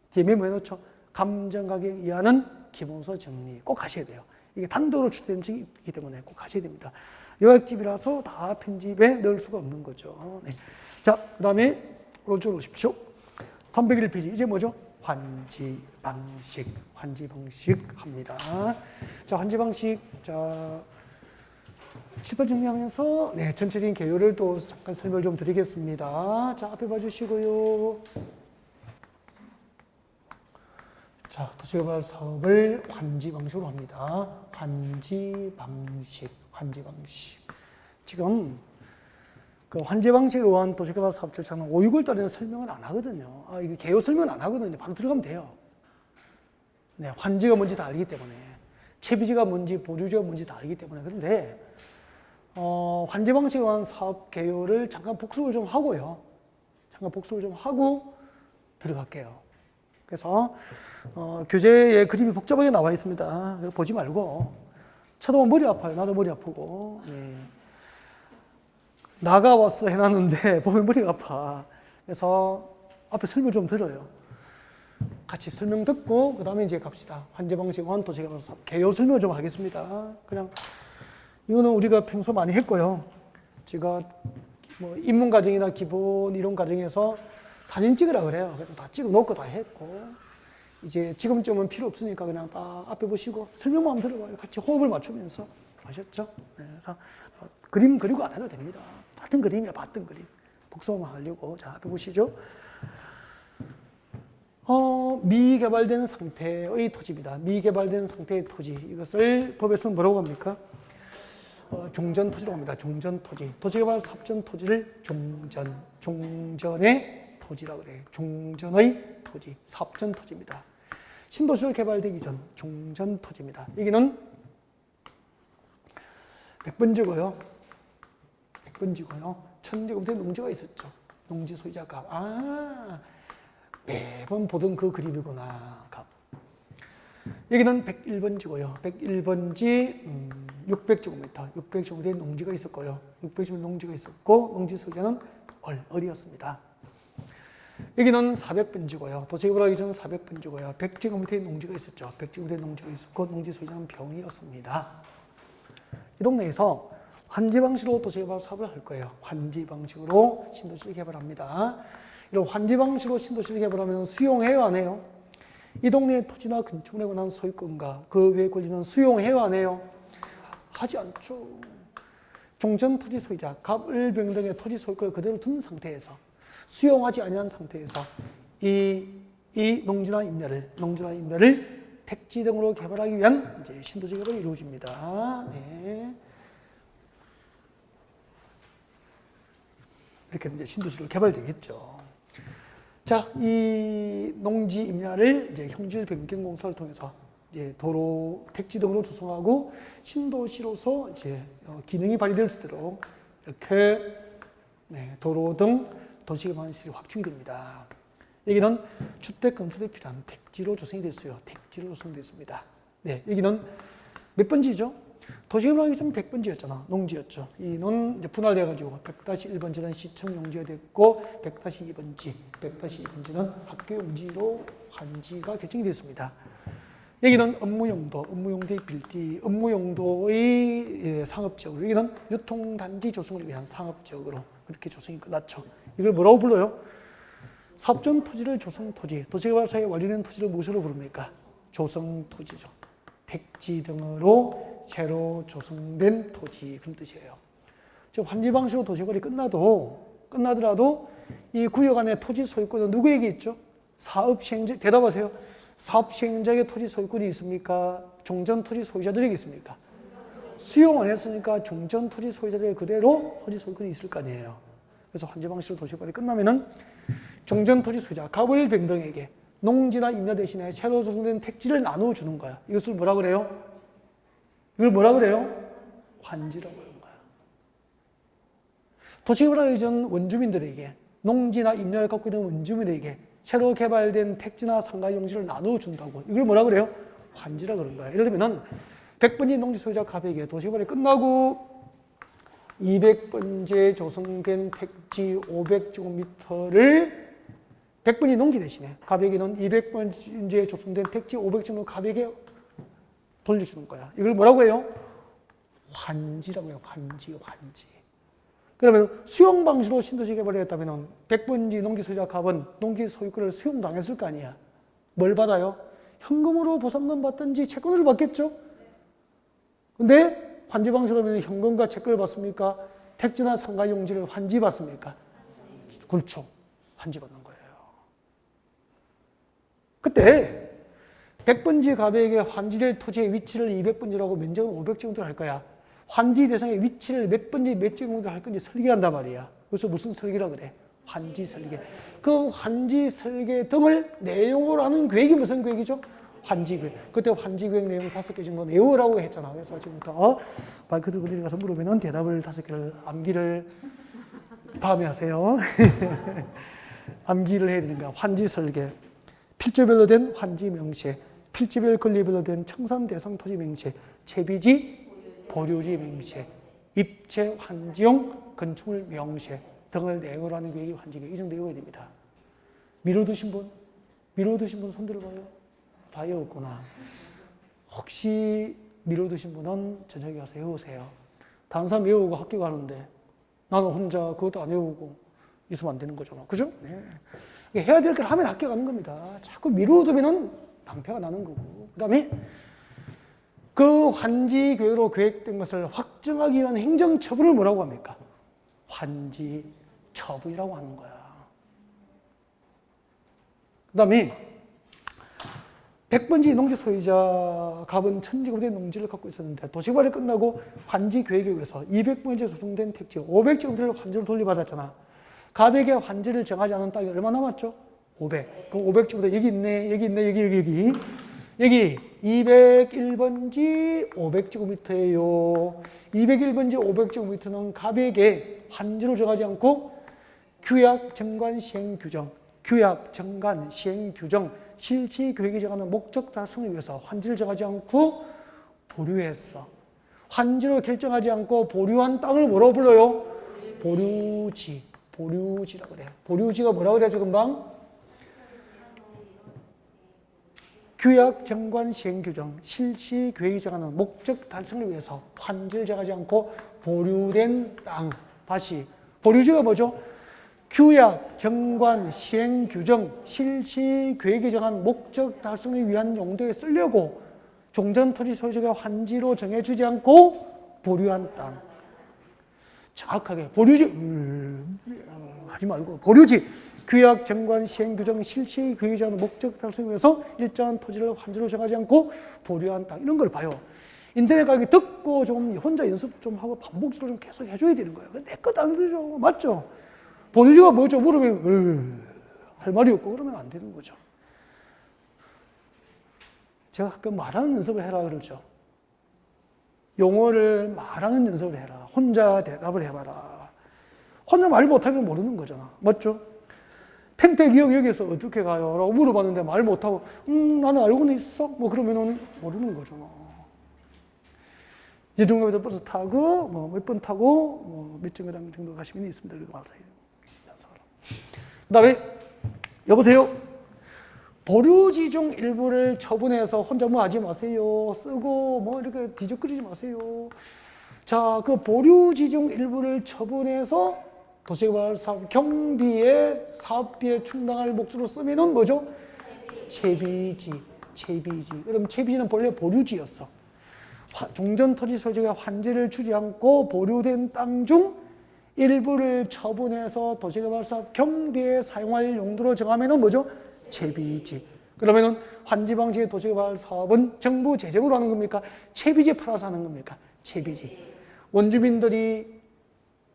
뒤에 뭐 해놓죠? 감정가격 이하는 기본수 정리 꼭 하셔야 돼요. 이게 단독으로 출제된 적이 있기 때문에 꼭 하셔야 됩니다. 요약집이라서 다 편집에 넣을 수가 없는 거죠. 네. 자, 그 다음에 오른쪽으로 오십시오. 301페이지 이제 뭐죠? 환지 방식 합니다. 자, 환지 방식. 자, 7번 정리하면서 네, 전체적인 개요를 또 잠깐 설명을 좀 드리겠습니다. 자, 앞에 봐주시고요. 자, 도시개발 사업을 환지 방식으로 합니다. 환지 방식. 지금 그 환지 방식에 의한 도시개발 사업 절차는 5, 6월 달에는 설명을 안 하거든요. 이게 개요 설명은 안 하거든요. 바로 들어가면 돼요. 네, 환지가 뭔지 다 알기 때문에, 채비지가 뭔지, 보류지가 뭔지 다 알기 때문에. 그런데 환지 방식에 의한 사업 개요를 잠깐 복습을 좀 하고요. 들어갈게요. 그래서 교재에 그림이 복잡하게 나와 있습니다. 보지 말고 쳐다보면 머리 아파요. 나도 머리 아프고. 네. 나가왔어 해놨는데 보면 머리가 아파. 그래서 앞에 설명 좀 들어요. 같이 설명 듣고 그 다음에 이제 갑시다. 환지 방식 원 도시개발 사업 개요 설명 좀 하겠습니다. 그냥 이거는 우리가 평소 많이 했고요. 제가 뭐 입문 과정이나 기본 이론 과정에서 사진 찍으라 그래요. 그래서 다 찍어 놓고 다 했고, 이제 지금쯤은 필요 없으니까 그냥 딱 앞에 보시고 설명만 들어봐요. 같이 호흡을 맞추면서. 아셨죠? 네, 그래서 그림 그리고 안 해도 됩니다. 봤던 그림이야, 봤던 그림. 복습만 하려고. 자, 앞에 보시죠. 미개발된 상태의 토지입니다. 미개발된 상태의 토지. 이것을 법에서 뭐라고 합니까? 종전토지라고 합니다. 종전토지. 도시개발 사업전 토지를 종전의 토지라고 그래요. 종전의 토지, 사업전 토지입니다. 신도시로 개발되기 전 종전토지입니다. 여기는 100번지고요. 1000제곱미터 농지가 있었죠. 농지 소유자 값. 매번 보던 그 그림이구나. 값. 여기는 101번지고요. 101번지 600제곱미터. 600제곱미터의 농지가 있었고요. 600제곱미터 농지가 있었고 농지 소유자는 을이었습니다. 여기는 400번지고요. 도시개발하기 전 400번지고요. 100제곱미터의 농지가 있었죠. 100제곱미터의 농지가 있었고 농지 소유자는 병이었습니다. 이 동네에서 환지 방식으로 도시개발 사업을 할 거예요. 환지 방식으로 신도시를 개발합니다. 이런 환지 방식으로 신도시를 개발하면 수용해요, 안 해요? 이 동네의 토지나 건축물에 관한 소유권과 그 외의 권리는 수용해요, 안 해요? 하지 않죠. 종전 토지 소유자, 갑을병등의 토지 소유권을 그대로 둔 상태에서 수용하지 아니한 상태에서 이 농지나 임야를 택지 등으로 개발하기 위한 이제 신도시 개발이 이루어집니다. 네. 이렇게 이제 신도시로 개발되겠죠. 자, 이 농지 임야를 이제 형질 변경 공사를 통해서 이제 도로, 택지 등으로 조성하고 신도시로서 이제 기능이 발휘될 수 있도록 이렇게 도로 등 도시개발 시설이 확충됩니다. 여기는 주택 건설에 필요한 택지로 조성이 됐어요. 택지로 조성됐습니다. 네, 여기는 몇 번지죠? 도시개발하기 전 100번지였잖아. 농지였죠. 이는 이제 분할돼가지고 100-1번지는 시청 용지가 됐고 100-2번지, 100-2번지는 학교 용지로 환지가 결정이 됐습니다. 여기는 업무용도의 빌디, 업무용도의 상업지역으로, 여기는 유통단지 조성을 위한 상업지역으로 그렇게 조성이 끝났죠. 이걸 뭐라고 불러요? 사업전 토지를 조성토지, 도시개발사에 완료된 토지를 무엇으로 부릅니까? 조성토지죠. 택지 등으로 새로 조성된 토지, 그런 뜻이에요. 즉 환지 방식으로 도시개발이 끝나더라도 이 구역 안에 토지 소유권은 누구에게 있죠? 사업시행자, 대답하세요. 사업시행자에게 토지 소유권이 있습니까? 종전 토지 소유자들에게 있습니까? 수용 안 했으니까 종전 토지 소유자들에게 그대로 토지 소유권이 있을 거 아니에요. 그래서 환지 방식으로 도시개발이 끝나면은 종전 토지 소유자, 갑을병등에게 농지나 임야 대신에 새로 조성된 택지를 나누어 주는 거야. 이것을 뭐라 그래요? 이걸 뭐라 그래요? 환지라고 하는 거야. 도시개발하기 전 원주민들에게, 농지나 임야를 갖고 있는 원주민에게 새로 개발된 택지나 상가 용지를 나누어 준다고. 이걸 뭐라 그래요? 환지라 그런 거야. 예를 들면은 100번지 농지 소유자 갑에게 도시개발이 끝나고 200번지에 조성된 택지 500제곱미터를 100번지 농지 대신에 갑에게는 200번지에 조성된 택지 500제곱미터 갑에게 돌려주는 거야. 이걸 뭐라고 해요? 환지라고 해요. 환지. 그러면 수용 방식으로 신도시 개발을 했다면 100번지 농지 소유자 갑은 농지 소유권을 수용당했을 거 아니야. 뭘 받아요? 현금으로 보상금 받든지 채권을 받겠죠? 근데 환지 방식으로 하면 현금과 채권을 받습니까? 택지나 상가 용지를 환지 받습니까? 그렇죠. 환지 받는 거예요. 그때 100번지 갑에게 환지될 토지의 위치를 200번지라고 면적은 500제곱미터 할 거야. 환지 대상의 위치를 몇 번지 몇 제곱미터 할 건지 설계한단 말이야. 그래서 무슨 설계라 그래? 환지 설계. 그 환지 설계 등을 내용으로 하는 계획이 무슨 계획이죠? 환지 계획. 그때 환지 계획 내용 5개 정도 내우라고 했잖아. 그래서 지금부터 마이크 들고 내려가서 물으면 대답을 5개를 암기를 다음에 하세요. 암기를 해야 되니까. 환지 설계. 필지별로 된 환지 명시, 필지별 권리별로 된 청산 대상 토지 명시, 채비지, 보류지 명시, 입체 환지용 건축물 명시 등을 내용으로 하는 계획이 환지계획. 이 정도 외워야 됩니다. 미뤄두신 분 손 들어봐요. 다 외웠구나. 혹시 미뤄두신 분은 저녁에 가서 외우세요. 다른 사람 외우고 학교 가는데 나는 혼자 그것도 안 외우고 있으면 안 되는 거잖아. 그죠? 네. 해야 될 걸 하면 학교 가는 겁니다. 자꾸 미뤄두면 낭패가 나는 거고. 그 다음에 그 환지 교회로 계획된 것을 확정하기 위한 행정처분을 뭐라고 합니까? 환지 처분이라고 하는 거야. 그 다음에 100번지 농지 소유자 갑은 1000제곱미터의 농지를 갖고 있었는데 도시개발이 끝나고 환지 계획에 의해서 200번지에 조성된 택지 500제곱미터를 환지로 돌려받았잖아. 갑에게 환지를 정하지 않은 땅이 얼마 남았죠? 500. 그럼 500제곱미터 여기 있네, 여기. 여기 201번지 500제곱미터예요. 201번지 500제곱미터는 갑에게 환지로 정하지 않고 규약, 정관, 시행 규정, 실시 계획이 정하는 목적 달성을 위해서 환지를 정하지 않고 보류했어. 환지로 결정하지 않고 보류한 땅을 뭐라고 불러요? 보류지라고 그래. 보류지가 뭐라고 그래야죠, 금방? 규약, 정관, 시행 규정, 실시 계획이 정하는 목적 달성을 위해서 환지를 정하지 않고 보류된 땅. 다시 보류지가 뭐죠? 규약, 정관, 시행 규정, 실시 계획이 정한 목적 달성을 위한 용도에 쓰려고 종전 토지 소유자가 환지로 정해주지 않고 보류한 땅. 정확하게 보류지 하지 말고 보류지 규약, 정관, 시행, 규정, 실시, 규정하는 목적 달성을 위해서 일정한 토지를 환지로 정하지 않고 보류한 땅 이런 걸 봐요. 인터넷 강의 듣고 좀 혼자 연습 좀 하고 반복적으로 좀 계속 해줘야 되는 거예요. 내 것 안 되죠. 맞죠? 보류지가 뭐죠? 물으면 할 말이 없고 그러면 안 되는 거죠. 제가 가끔 말하는 연습을 해라 그러죠. 용어를 말하는 연습을 해라. 혼자 대답을 해봐라. 혼자 말 못하면 모르는 거잖아. 맞죠? 평택이역 여기서 어떻게 가요? 라고 물어봤는데 말 못하고 나는 알고는 있어? 뭐 그러면은 모르는 거잖아. 이중갑에서 버스 타고 뭐 몇 번 타고 뭐 몇 정도 가시면 있습니다. 그리고 말사요. 그 다음에 여보세요? 보류지 중 일부를 처분해서 혼자 뭐 하지 마세요. 쓰고 뭐 이렇게 뒤적거리지 마세요. 자, 그 보류지 중 일부를 처분해서 도시개발 사업 경비에 사업비에 충당할 목적으로 쓰면은 뭐죠? 채비지. 그럼 채비지는 본래 보류지였어. 종전토지 소지가 환지를 주지 않고 보류된 땅 중 일부를 처분해서 도시개발 사업 경비에 사용할 용도로 정하면은 뭐죠? 채비지. 그러면은 환지 방식의 도시개발 사업은 정부 재정으로 하는 겁니까? 채비지 팔아서 하는 겁니까? 채비지. 원주민들이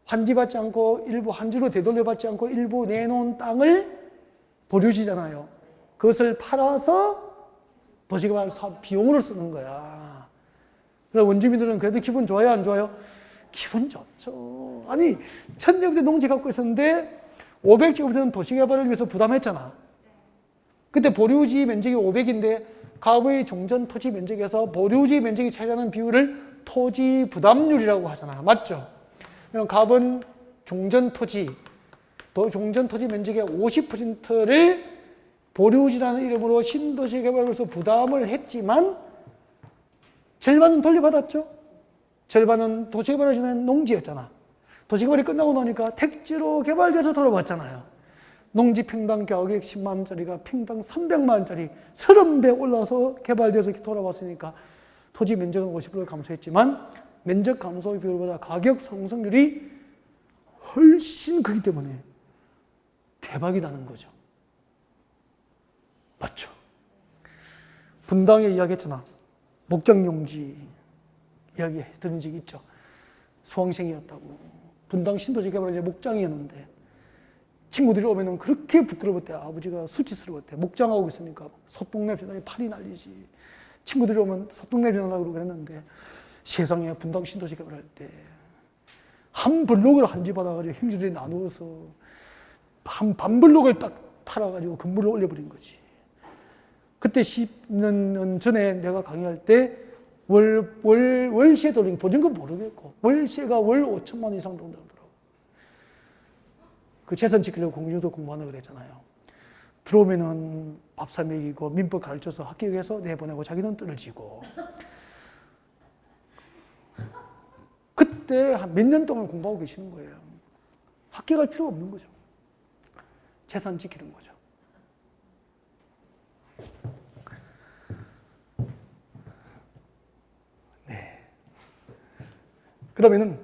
환지받지 않고 일부 환지로 되돌려받지 않고 일부 내놓은 땅을 보류지잖아요. 그것을 팔아서 도시개발 사업 비용으로 쓰는 거야. 그래서 원주민들은 그래도 기분 좋아요, 안 좋아요? 기분 좋죠. 아니, 1000제곱대 농지 갖고 있었는데 500제곱대는 도시개발을 위해서 부담했잖아. 그때 보류지 면적이 500인데 갑의 종전 토지 면적에서 보류지 면적이 차지하는 비율을 토지 부담률이라고 하잖아. 맞죠? 그럼 갑은 종전 토지 면적의 50%를 보류지라는 이름으로 신도시 개발로서 부담을 했지만 절반은 돌려받았죠. 절반은 도시개발을 지낸 농지였잖아. 도시개발이 끝나고 나니까 택지로 개발돼서 돌아왔잖아요. 농지 평당 가격이 10만 원짜리가 평당 300만 원짜리 30배 올라서 개발돼서 돌아왔으니까 토지 면적은 50% 감소했지만 면적 감소 비율보다 가격 상승률이 훨씬 크기 때문에 대박이 나는 거죠. 맞죠? 분당에 이야기했잖아. 목장용지 이야기 들은 적이 있죠. 수강생이었다고. 분당 신도시 개발은 이제 목장이었는데 친구들이 오면은 그렇게 부끄러웠대. 아버지가 수치스러웠대. 목장하고 있으니까 소똥 냄새 나니 팔이 날리지. 친구들이 오면 소똥 냄새 나려고 그랬는데 세상에 분당 신도시 개발할 때 한 블록을 한 집 받아가지고 형제들이 나누어서 반 블록을 딱 팔아가지고 건물을 올려버린 거지. 그때 10년 전에 내가 강의할 때 월세 돌리기 보증금 모르겠고 월세가 월 5천만 원 이상 돈다더라고. 그 재산 지키려고 공중도 공부하는 그랬잖아요. 들어오면은 밥 사 먹이고 민법 가르쳐서 합격해서 내보내고 자기는 떨어지고. 그때 한 몇 년 동안 공부하고 계시는 거예요. 합격할 필요가 없는 거죠. 재산 지키는 거죠. 네. 그러면은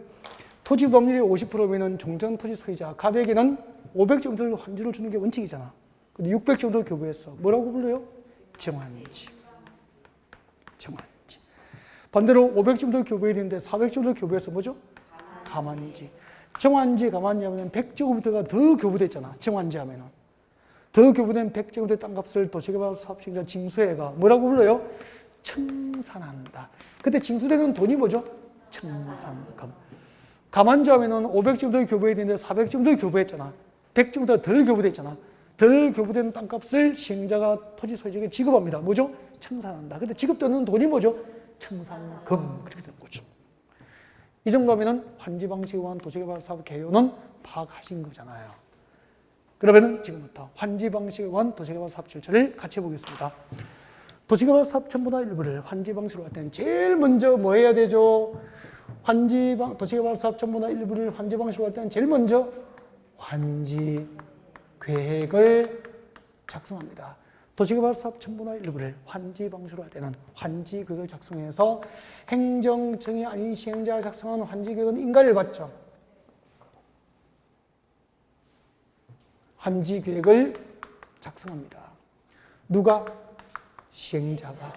토지 법률이 50%면은 종전 토지 소유자 갑에게는 500정도를 환지를 주는 게 원칙이잖아. 근데 600정도를 교부했어. 뭐라고 불러요? 정환지. 반대로 500정도를 교부해야 되는데 400정도를 교부해서 뭐죠? 감환지. 정환지, 감환지 하면 100제곱미터가 더 교부됐잖아. 정환지 하면은. 더 교부된 100제곱미터 땅값을 도시개발 사업시행자 징수회가 뭐라고 불러요? 청산한다. 그때 징수되는 돈이 뭐죠? 청산금. 감환지 하면은 500제곱미터 교부해야 되는데 400제곱미터 교부했잖아. 100제곱미터 덜 교부됐잖아. 덜 교부된 땅값을 시행자가 토지 소유자에게 지급합니다. 뭐죠? 청산한다. 근데 지급되는 돈이 뭐죠? 청산금. 그렇게 되는 거죠. 이 정도 하면은 환지 방식에 의한 도시개발 사업 개요는 파악하신 거잖아요. 그러면은 지금부터 환지 방식에 의한 도시개발 사업 절차를 같이 해보겠습니다. 도시개발 사업 전부 다 일부를 환지 방식으로 할 때는 제일 먼저 뭐 해야 되죠? 도시개발 사업 전부 다 일부를 환지 방식으로 할 때는 제일 먼저 환지 계획을 작성합니다. 도시개발 사업 전부나 일부를 환지 방식으로 할 때는 환지 계획을 작성해서 행정청이 아닌 시행자가 작성한 환지 계획은 인가를 받죠. 환지 계획을 작성합니다. 누가? 시행자가.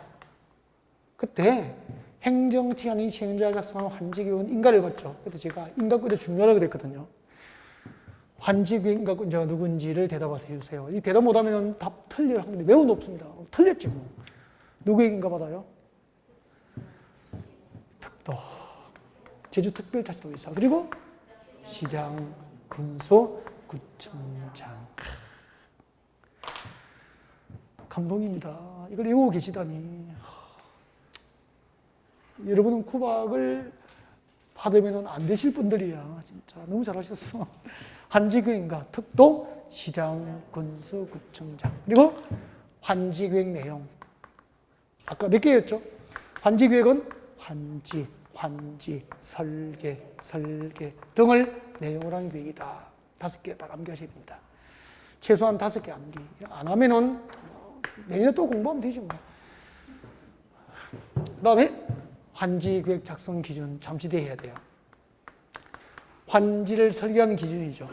그때 행정팀이 아닌 시행자가 작성한 환지 계획은 인가를 받죠. 그래서 제가 인가권이 중요하다고 그랬거든요. 환지 계획 인가권자가 누군지를 대답해서 해주세요. 이 대답 못하면 답 틀릴 확률이 매우 높습니다. 틀렸지 뭐. 누구에게 인가 받아요? 특도. 제주특별자치도지사. 그리고 시장, 군수, 구청장. 감동입니다. 이걸 외우고 계시다니. 여러분은 구박을 받으면 안 되실 분들이야. 진짜 너무 잘하셨어. 환지계획인가, 특도, 시장, 군수, 구청장. 그리고 환지계획 내용. 아까 몇 개였죠? 환지계획은 환지, 설계 등을 내용을 한 계획이다. 5개 딱 암기하셔야 됩니다. 최소한 5개 암기. 안 하면은 내년에 또 공부하면 되죠. 뭐. 그 다음에 환지계획 작성 기준 잠시 뒤에 해야 돼요. 환지를 설계하는 기준이죠.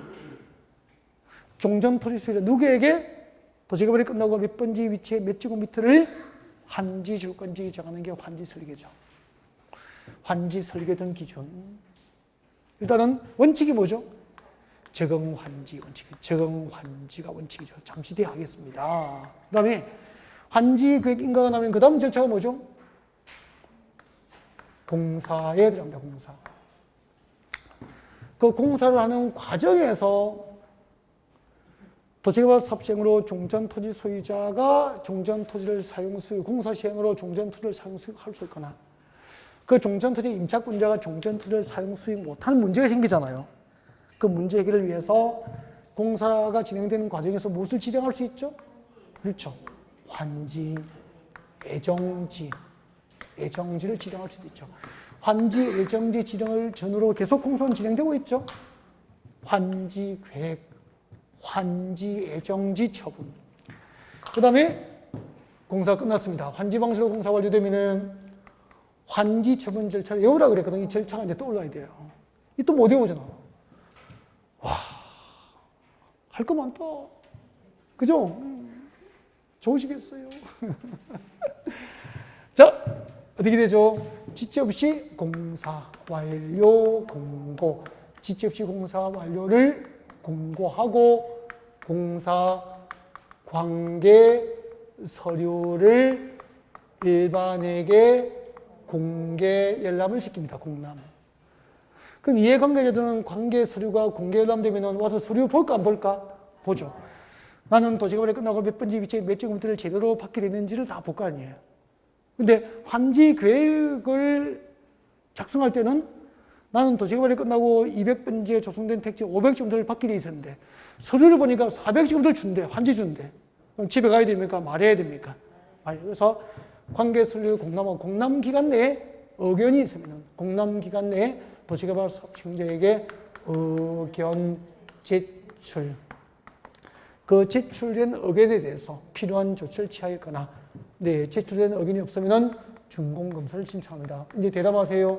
종전 토지 소유자 누구에게 도시개발이 끝나고 몇 번지 위치에 몇 제곱미터를 환지 줄 건지 정하는 게 환지 설계죠. 환지 설계 등 기준. 일단은 원칙이 뭐죠? 적응환지 원칙. 적응환지가 원칙이죠. 잠시 뒤에 하겠습니다. 그 다음에 환지 계획 인가가 나면 그 다음 절차가 뭐죠? 공사에 들어갑니다. 공사. 그 공사를 하는 과정에서 도시개발 사업 시행으로 종전 토지 소유자가 종전 토지를 사용 수익, 공사 시행으로 종전 토지를 사용 수익할 수 있거나 그 종전 토지 임차권자가 종전 토지를 사용 수익 못하는 문제가 생기잖아요. 그 문제 해결을 위해서 공사가 진행되는 과정에서 무엇을 지정할 수 있죠? 그렇죠. 환지, 애정지를 지정할 수도 있죠. 환지, 애정지 지정을 전후로 계속 공사는 진행되고 있죠. 환지 계획, 환지, 애정지 처분. 그 다음에 공사가 끝났습니다. 환지 방식으로 공사가 완료되면은 환지 처분 절차를 외우라 그랬거든요. 이 절차가 이제 떠올라야 돼요. 이 또 못 외우잖아. 와, 할 거 많다. 그죠? 좋으시겠어요? 자, 어떻게 되죠? 지체 없이 공사 완료 공고. 지체 없이 공사 완료를 공고하고 공사 관계 서류를 일반에게 공개 열람을 시킵니다. 공람. 그럼 이해관계자들은 관계 서류가 공개 열람되면 와서 서류 볼까 안 볼까? 보죠. 나는 도시개발이 끝나고 몇 번지 위치에 몇 제곱미터를 제대로 받게 됐는지를 다 볼 거 아니에요. 근데 환지 계획을 작성할 때는 나는 도시개발이 끝나고 200번지에 조성된 택지 500제곱미터를 받게 돼 있었는데 서류를 보니까 400제곱미터를 준대. 환지 준대. 그럼 집에 가야 됩니까? 말해야 됩니까? 그래서 관계 서류를 공람하고 공람 기간 내에 의견이 있으면 공람 기간 내에 도시개발 사업 시행자에게 의견 제출. 그 제출된 의견에 대해서 필요한 조치를 취하겠거나, 네, 제출된 의견이 없으면 준공검사를 신청합니다. 이제 대답하세요.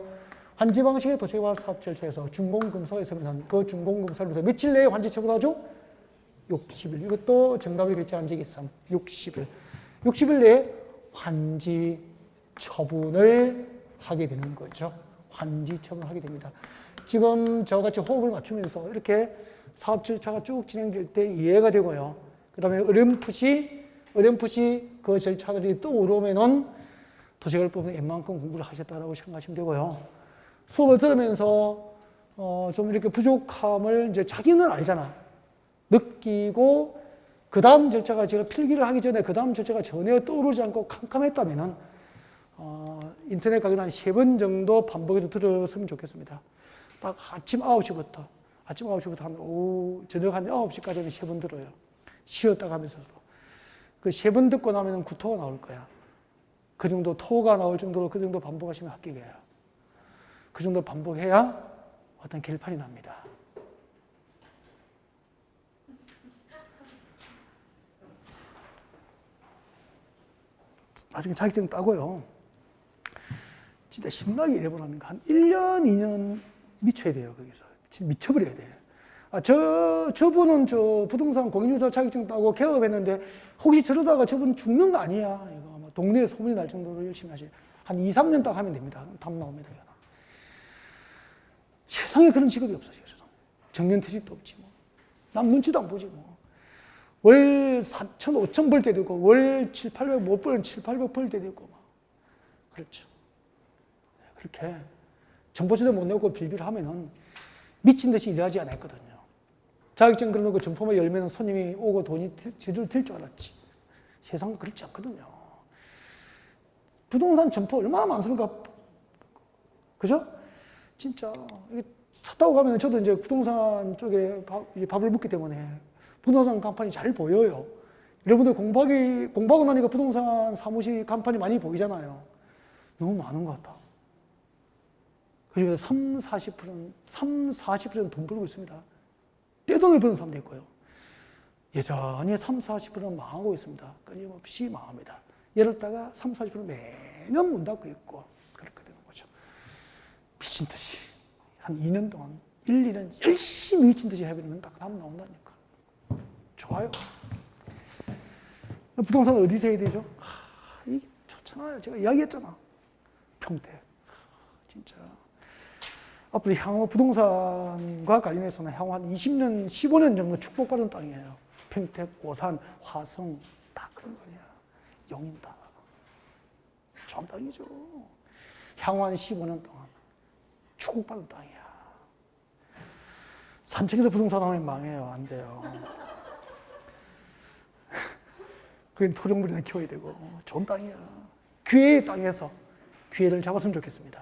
환지 방식의 도시개발 사업 절차에서 준공검사가 있으면 그 준공검사로부터 며칠 내에 환지 처분하죠? 60일. 이것도 정답이 됐지 않은 적이 있음. 60일. 60일 내에 환지 처분을 하게 되는 거죠. 환지 처분을 하게 됩니다. 지금 저와 같이 호흡을 맞추면서 이렇게 사업 절차가 쭉 진행될 때 이해가 되고요. 그 다음에 어렴풋이 그 절차들이 떠오르면은 도시개발법은 웬만큼 공부를 하셨다라고 생각하시면 되고요. 수업을 들으면서 좀 이렇게 부족함을 이제 자기는 알잖아. 느끼고 그 다음 절차가 제가 필기를 하기 전에 그 다음 절차가 전혀 떠오르지 않고 캄캄했다면은 인터넷 강의를 한 3번 정도 반복해서 들었으면 좋겠습니다. 딱 아침 9시부터 한 오후 저녁 한 9시까지는 3번 들어요. 쉬었다 가면서도. 그 3번 듣고 나면 구토가 나올 거야. 그 정도 토가 나올 정도로 그 정도 반복하시면 합격이에요. 그 정도 반복해야 어떤 결판이 납니다. 나중에 자격증 따고요. 진짜 신나게 일해보라는 거 한 1년, 2년 미쳐야 돼요, 거기서. 진짜 미쳐버려야 돼. 저분은 부동산 공인중개사 자격증 따고 개업했는데 혹시 저러다가 저분 죽는 거 아니야? 이거 아마 동네에 소문이 날 정도로 열심히 하시. 한 2, 3년 딱 하면 됩니다. 답 나옵니다. 이거. 세상에 그런 직업이 없어요. 정년퇴직도 없지 뭐. 남 눈치도 안 보지 뭐. 월 4천, 5천 벌 때도 있고 월 7, 800 못 벌면 7, 800 벌 때도 있고 막. 그렇죠. 그렇게 정보제도 못 내고 빌빌 하면은 미친 듯이 일하지 않았거든요. 자격증 그려놓고 점포만 열면 손님이 오고 돈이 제대로 될 줄 알았지. 세상은 그렇지 않거든요. 부동산 점포 얼마나 많습니까? 그죠? 진짜. 차 타고 가면 저도 이제 부동산 쪽에 밥을 먹기 때문에 부동산 간판이 잘 보여요. 여러분들 공부하고 나니까 부동산 사무실 간판이 많이 보이잖아요. 너무 많은 것 같다. 그리고 40%는 돈 벌고 있습니다. 떼돈을 버는 사람도 있고요. 여전히 40%는 망하고 있습니다. 끊임없이 망합니다. 열었다가 40%는 매년 문 닫고 있고 그렇게 되는 거죠. 미친 듯이 한 2년 동안 1, 2년 열심히 미친 듯이 해버리면 딱 답 나온다니까. 좋아요. 부동산 어디서 해야 되죠? 이게 좋잖아요. 제가 이야기했잖아. 평택. 진짜. 앞으로 향후 부동산과 관련해서는 향후 한 20년, 15년 정도 축복받은 땅이에요. 평택, 오산, 화성, 다 그런 거냐. 용인 다. 좋은 땅이죠. 향후 한 15년 동안 축복받은 땅이야. 산책에서 부동산 하면 망해요. 안 돼요. 그건 토종물이나 키워야 되고 좋은 땅이야. 기회의 땅에서 기회를 잡았으면 좋겠습니다.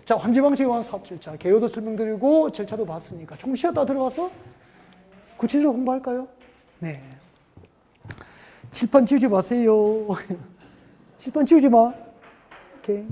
자, 환지방식에 관한 사업 절차, 개요도 설명드리고 절차도 봤으니까 조금 쉬었다 들어가서 구체적으로 공부할까요? 네. 칠판 지우지 마세요. 칠판 지우지 마. 오케이.